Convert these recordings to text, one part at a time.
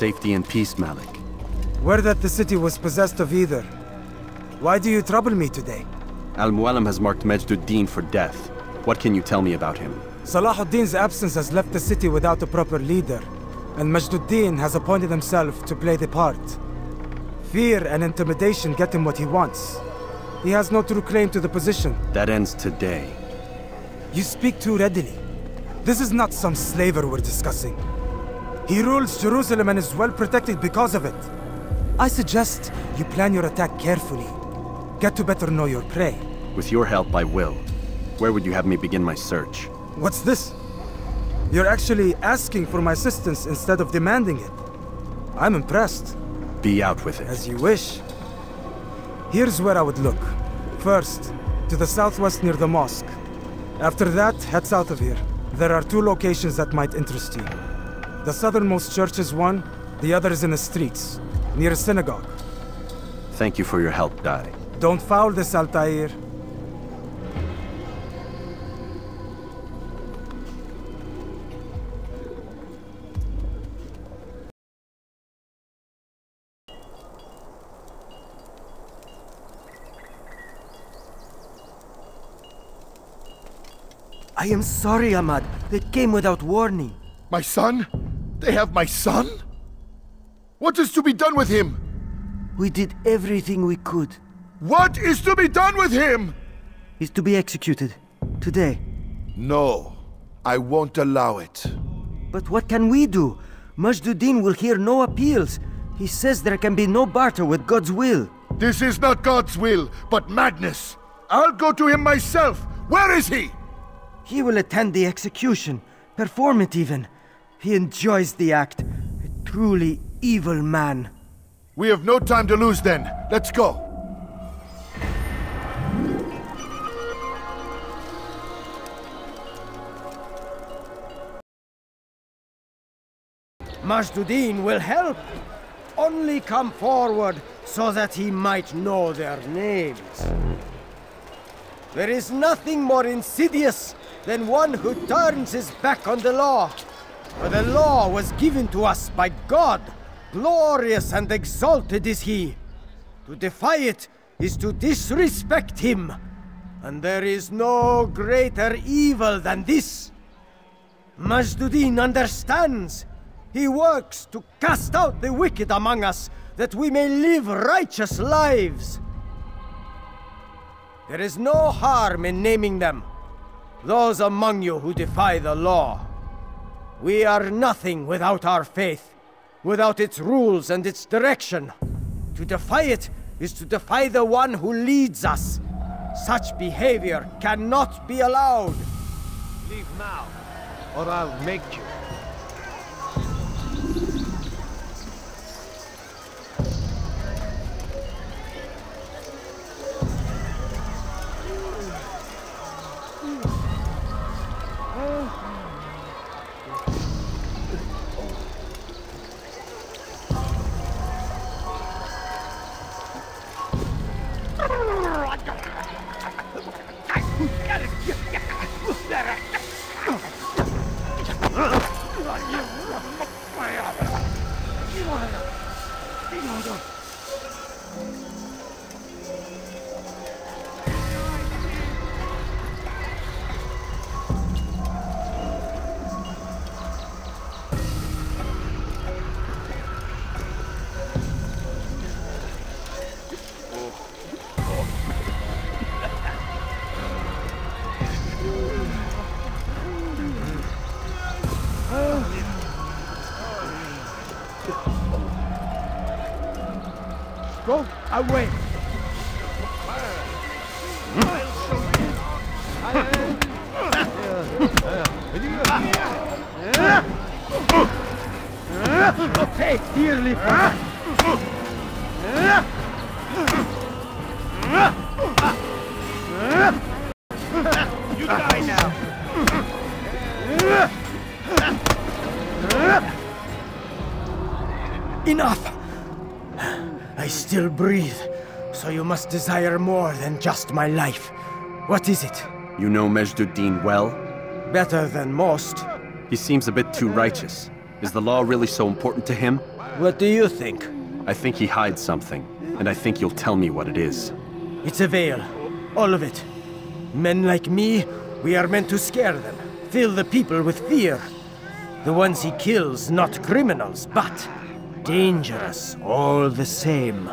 safety and peace, Malik. Word that the city was possessed of either. Why do you trouble me today? Al-Mualim has marked Majd Addin for death. What can you tell me about him? Salah ad-Din's absence has left the city without a proper leader, and Majd Addin has appointed himself to play the part. Fear and intimidation get him what he wants. He has no true claim to the position. That ends today. You speak too readily. This is not some slaver we're discussing. He rules Jerusalem and is well protected because of it. I suggest you plan your attack carefully. Get to better know your prey. With your help, I will. Where would you have me begin my search? What's this? You're actually asking for my assistance instead of demanding it. I'm impressed. Be out with it. As you wish. Here's where I would look. First, to the southwest near the mosque. After that, head south of here. There are 2 locations that might interest you. The southernmost church is one, the other is in the streets, near a synagogue. Thank you for your help, Dai. Don't foul this, Altair. I am sorry, Ahmad. They came without warning. My son? They have my son? What is to be done with him? We did everything we could. What is to be done with him? He's to be executed. Today. No, I won't allow it. But what can we do? Majd Addin will hear no appeals. He says there can be no barter with God's will. This is not God's will, but madness. I'll go to him myself. Where is he? He will attend the execution. Perform it even. He enjoys the act. A truly evil man. We have no time to lose then. Let's go. Majd Addin will help. Only come forward so that he might know their names. There is nothing more insidious than one who turns his back on the law. For the law was given to us by God. Glorious and exalted is he. To defy it is to disrespect him. And there is no greater evil than this. Majd Addin understands. He works to cast out the wicked among us, that we may live righteous lives. There is no harm in naming them. Those among you who defy the law. We are nothing without our faith, without its rules and its direction. To defy it is to defy the one who leads us. Such behavior cannot be allowed. Leave now, or I'll make you. Go away. Pay dearly for that. You die now. Enough! I still breathe, so you must desire more than just my life. What is it? You know Majd Addin well? Better than most. He seems a bit too righteous. Is the law really so important to him? What do you think? I think he hides something, and I think you'll tell me what it is. It's a veil. All of it. Men like me, we are meant to scare them. Fill the people with fear. The ones he kills, not criminals, but dangerous all the same.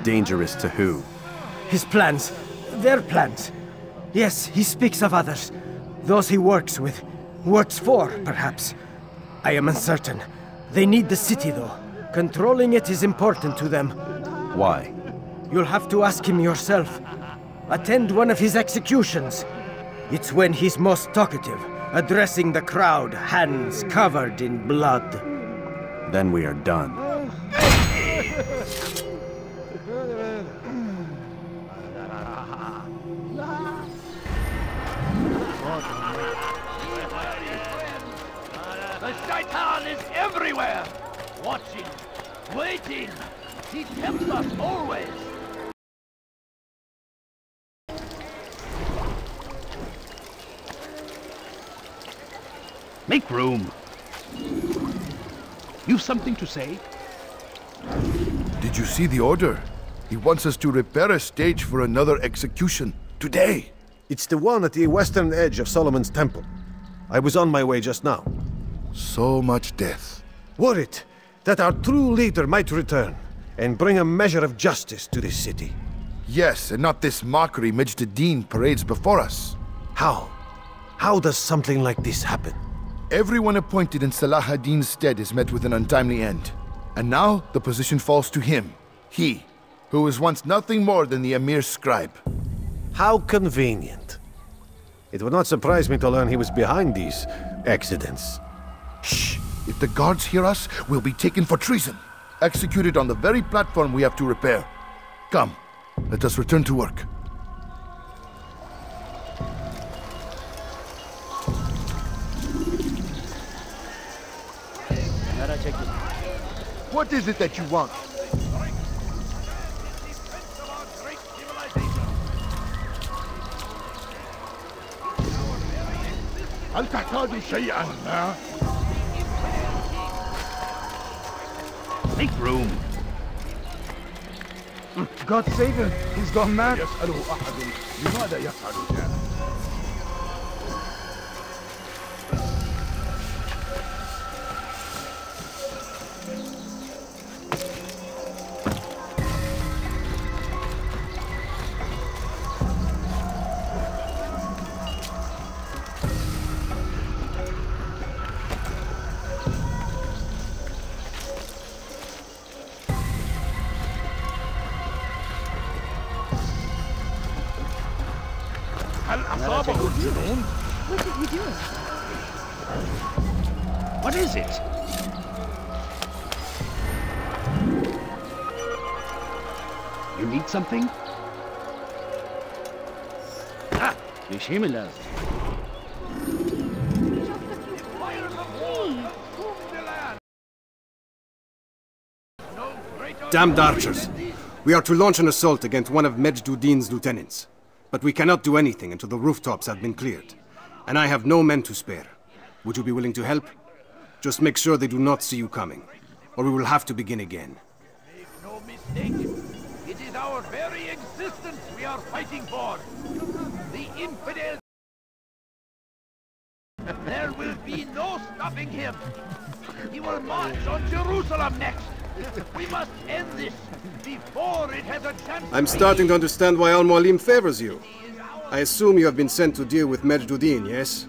Dangerous to who? His plans. Their plans. Yes, he speaks of others. Those he works with. Works for, perhaps. I am uncertain. They need the city, though. Controlling it is important to them. Why? You'll have to ask him yourself. Attend one of his executions. It's when he's most talkative, addressing the crowd, hands covered in blood. Then we are done. The Shaitan is everywhere! Watching, waiting! He tempts us always! Make room. You've something to say? Did you see the order? He wants us to repair a stage for another execution. Today! It's the one at the western edge of Solomon's Temple. I was on my way just now. So much death. Worried that our true leader might return and bring a measure of justice to this city. Yes, and not this mockery Majd Addin parades before us. How? How does something like this happen? Everyone appointed in Salah ad-Din's stead is met with an untimely end. And now, the position falls to him. He, who was once nothing more than the Emir's scribe. How convenient. It would not surprise me to learn he was behind these accidents. Shh! If the guards hear us, we'll be taken for treason. Executed on the very platform we have to repair. Come, let us return to work. What is it that you want? هل تحتاج شيئا ما؟ Make room. God save him. He's gone mad. يسأله أحد لماذا يفعل ذلك؟ هل أصابه الجنون؟ What did he do? What is it? You need something? Ah, يشيم اللازم. Damned archers! We are to launch an assault against one of Majd Addin's lieutenants. But we cannot do anything until the rooftops have been cleared. And I have no men to spare. Would you be willing to help? Just make sure they do not see you coming, or we will have to begin again. Make no mistake. It is our very existence we are fighting for. The infidels. There will be no stopping him. He will march on Jerusalem next. We must end this before it has a chance. I'm starting to understand why Al-Mualim favors you. I assume you have been sent to deal with Majd Addin, yes?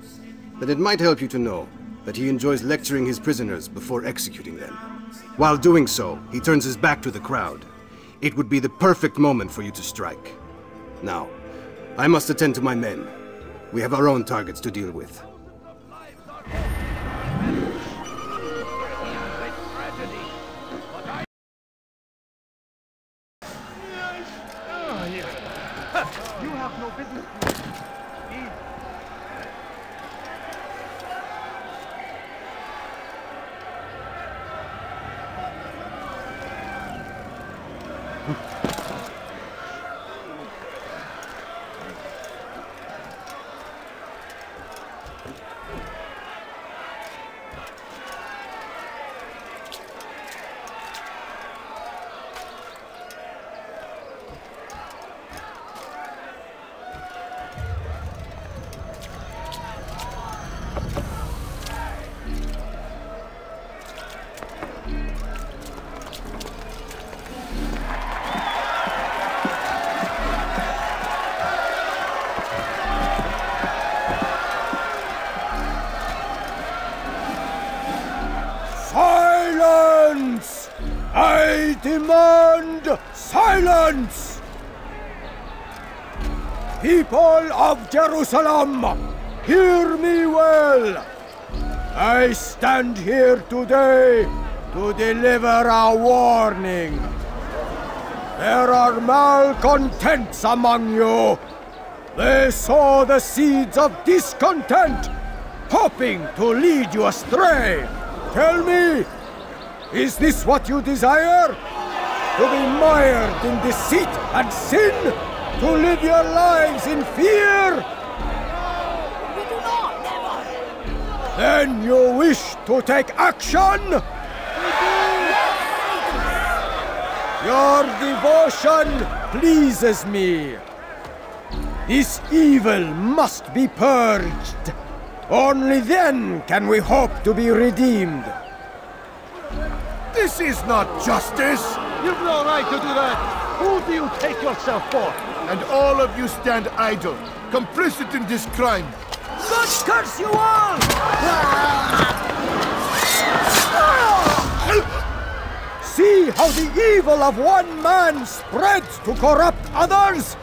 Then it might help you to know that he enjoys lecturing his prisoners before executing them. While doing so, he turns his back to the crowd. It would be the perfect moment for you to strike. Now, I must attend to my men. We have our own targets to deal with. You have no business. silence! People of Jerusalem, hear me well! I stand here today to deliver a warning. There are malcontents among you. They sow the seeds of discontent, hoping to lead you astray. Tell me, is this what you desire? To be mired in deceit and sin? To live your lives in fear? We do not, never! Then you wish to take action? Your devotion pleases me. This evil must be purged. Only then can we hope to be redeemed. This is not justice! You've no right to do that! Who do you take yourself for? And all of you stand idle, complicit in this crime. God curse you all! See how the evil of one man spreads to corrupt others?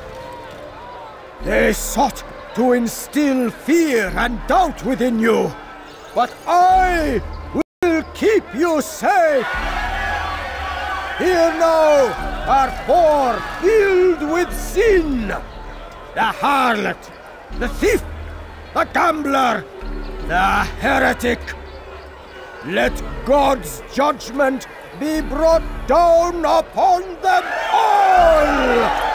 They sought to instill fear and doubt within you, but I will keep you safe. Here now are four filled with sin. The harlot, the thief, the gambler, the heretic. Let God's judgment be brought down upon them all!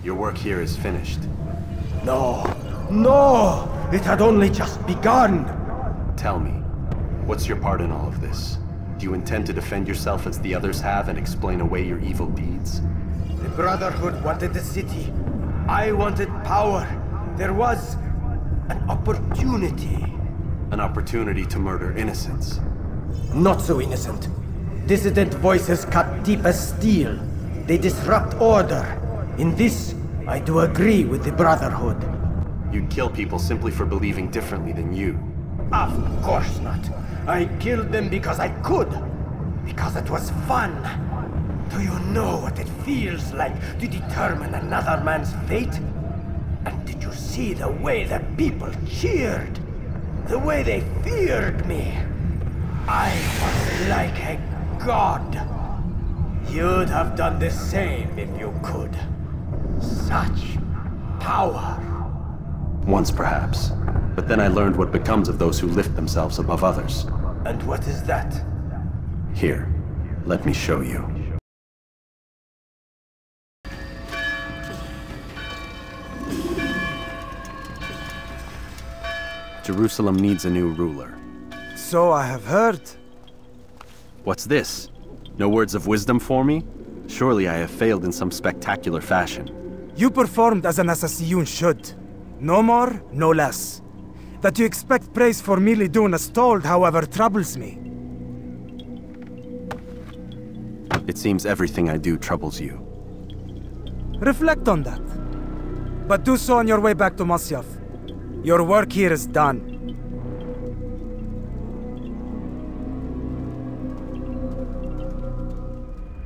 Your work here is finished. No, no! It had only just begun! Tell me, what's your part in all of this? Do you intend to defend yourself as the others have and explain away your evil deeds? The Brotherhood wanted the city. I wanted power. There was an opportunity. An opportunity to murder innocents. Not so innocent. Dissident voices cut deep as steel. They disrupt order. In this, I do agree with the Brotherhood. You'd kill people simply for believing differently than you. Of course not. I killed them because I could. Because it was fun. Do you know what it feels like to determine another man's fate? And did you see the way the people cheered? The way they feared me? I was like a god. You'd have done the same if you could. Such power. Once perhaps. But then I learned what becomes of those who lift themselves above others. And what is that? Here, let me show you. Jerusalem needs a new ruler. So I have heard. What's this? No words of wisdom for me? Surely I have failed in some spectacular fashion. You performed as an assassin should. No more, no less. That you expect praise for merely doing as told, however, troubles me. It seems everything I do troubles you. Reflect on that. But do so on your way back to Masyaf. Your work here is done.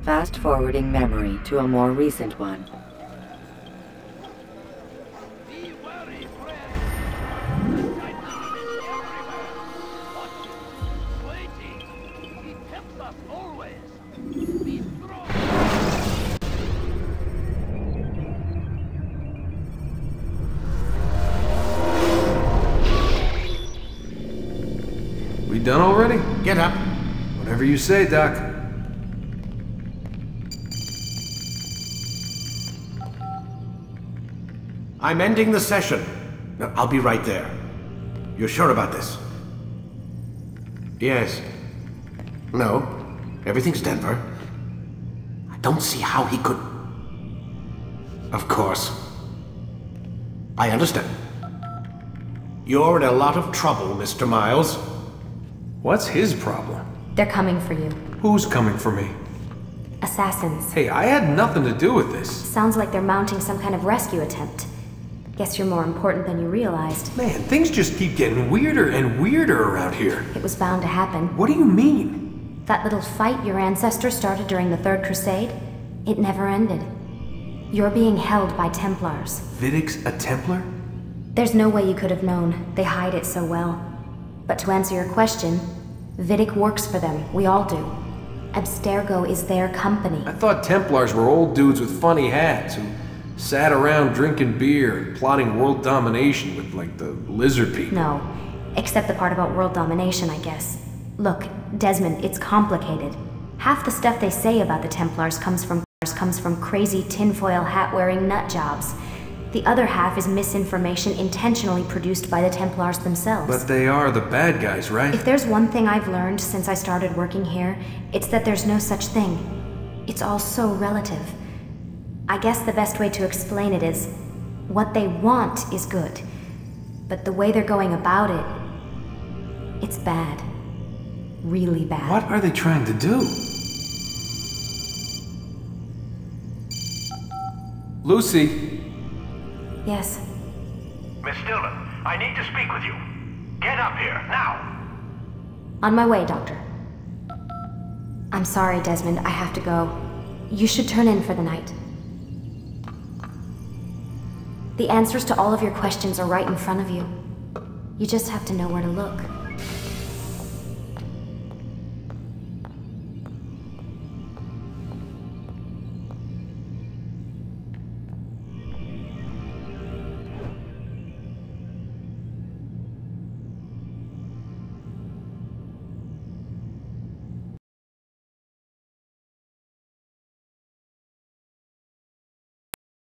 Fast-forwarding memory to a more recent one. Be wary, friend. Waiting. He tempts us always. Be strong. done already? Get up. Whatever you say, Doc. I'm ending the session. No, I'll be right there. You're sure about this? Yes. No. Everything's Denver. I don't see how he could... Of course. I understand. You're in a lot of trouble, Mr. Miles. What's his problem? They're coming for you. Who's coming for me? Assassins. Hey, I had nothing to do with this. Sounds like they're mounting some kind of rescue attempt. Guess you're more important than you realized. Man, things just keep getting weirder and weirder around here. It was bound to happen. What do you mean? That little fight your ancestors started during the Third Crusade, it never ended. You're being held by Templars. Vidic's a Templar? There's no way you could have known. They hide it so well. But to answer your question, Vidic works for them. We all do. Abstergo is their company. I thought Templars were old dudes with funny hats who sat around drinking beer and plotting world domination with, like, the lizard people. No. Except the part about world domination, I guess. Look, Desmond, it's complicated. Half the stuff they say about the Templars comes from crazy tinfoil hat-wearing nut jobs. The other half is misinformation intentionally produced by the Templars themselves. But they are the bad guys, right? If there's one thing I've learned since I started working here, it's that there's no such thing. It's all so relative. I guess the best way to explain it is, what they want is good. But the way they're going about it, it's bad. Really bad. What are they trying to do? Lucy? Yes? Miss Stillman, I need to speak with you. Get up here, now! On my way, Doctor. I'm sorry, Desmond, I have to go. You should turn in for the night. The answers to all of your questions are right in front of you. You just have to know where to look.